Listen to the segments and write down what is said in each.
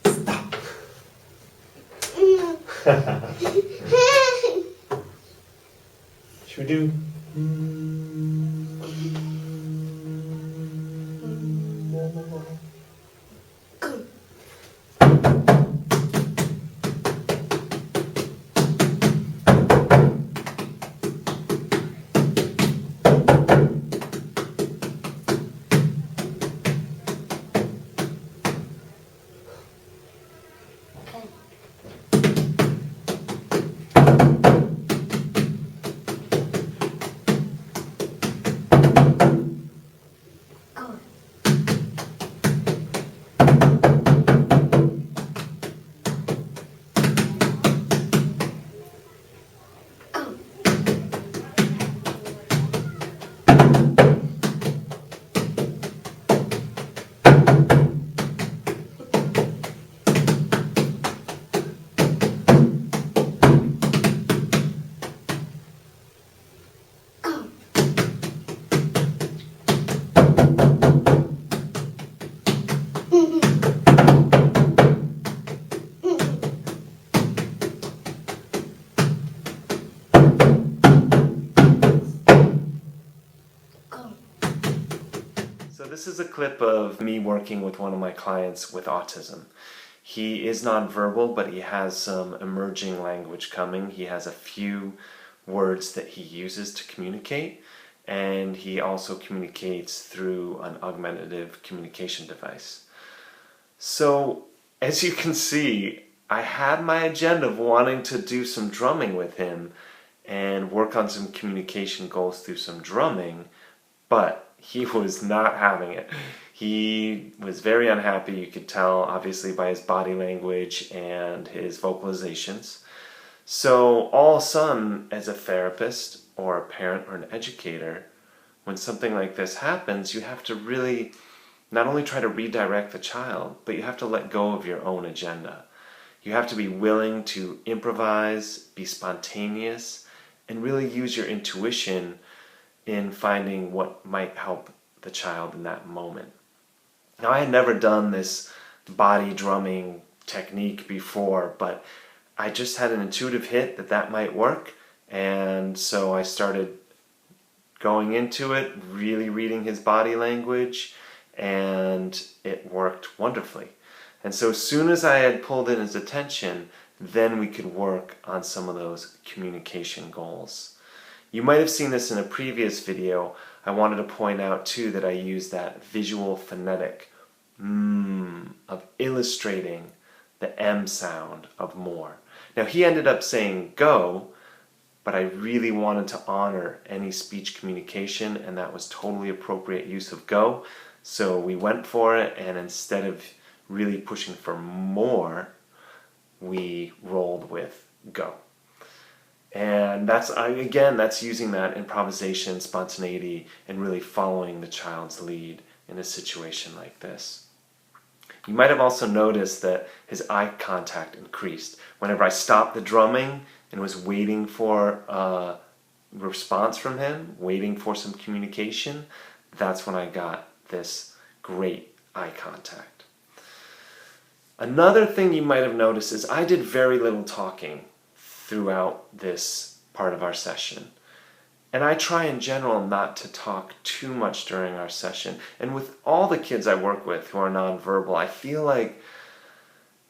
Stop. Should we do? Go. So this is a clip of me working with one of my clients with autism. He is nonverbal, but he has some emerging language coming. He has a few words that he uses to communicate, and he also communicates through an augmentative communication device. So, as you can see, I had my agenda of wanting to do some drumming with him and work on some communication goals through some drumming, but he was not having it. He was very unhappy. You could tell, obviously, by his body language and his vocalizations. So all of a sudden, as a therapist or a parent or an educator, when something like this happens, you have to really not only try to redirect the child, but you have to let go of your own agenda. You have to be willing to improvise, be spontaneous, and really use your intuition in finding what might help the child in that moment. Now, I had never done this body drumming technique before, but I just had an intuitive hit that that might work, and so I started going into it, really reading his body language, and it worked wonderfully. And so as soon as I had pulled in his attention, then we could work on some of those communication goals. You might have seen this in a previous video. I wanted to point out too that I used that visual phonetic of illustrating the M sound of more. Now he ended up saying go, but I really wanted to honor any speech communication, and that was totally appropriate use of go. So we went for it, and instead of really pushing for more, we rolled with go. And that's using that improvisation, spontaneity, and really following the child's lead in a situation like this. You might have also noticed that his eye contact increased. Whenever I stopped the drumming and was waiting for a response from him, waiting for some communication, that's when I got this great eye contact. Another thing you might have noticed is I did very little talking throughout this part of our session. And I try in general not to talk too much during our session. And with all the kids I work with who are nonverbal, I feel like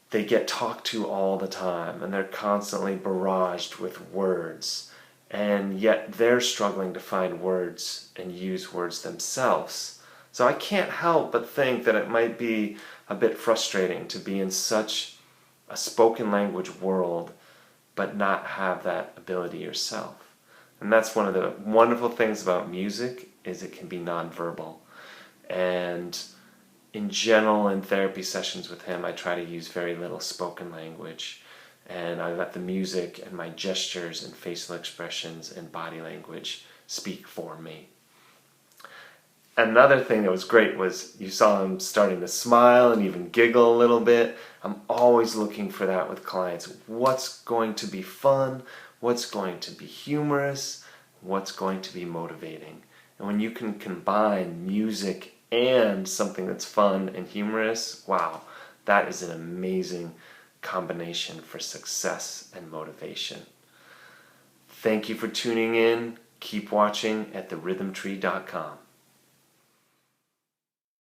they get talked to all the time and they're constantly barraged with words. And yet they're struggling to find words and use words themselves. So I can't help but think that it might be a bit frustrating to be in such a spoken language world but not have that ability yourself. And that's one of the wonderful things about music, is it can be nonverbal. And in general, in therapy sessions with him, I try to use very little spoken language, and I let the music and my gestures and facial expressions and body language speak for me. Another thing that was great was you saw him starting to smile and even giggle a little bit. I'm always looking for that with clients. What's going to be fun? What's going to be humorous? What's going to be motivating? And when you can combine music and something that's fun and humorous, wow, that is an amazing combination for success and motivation. Thank you for tuning in. Keep watching at therhythmtree.com.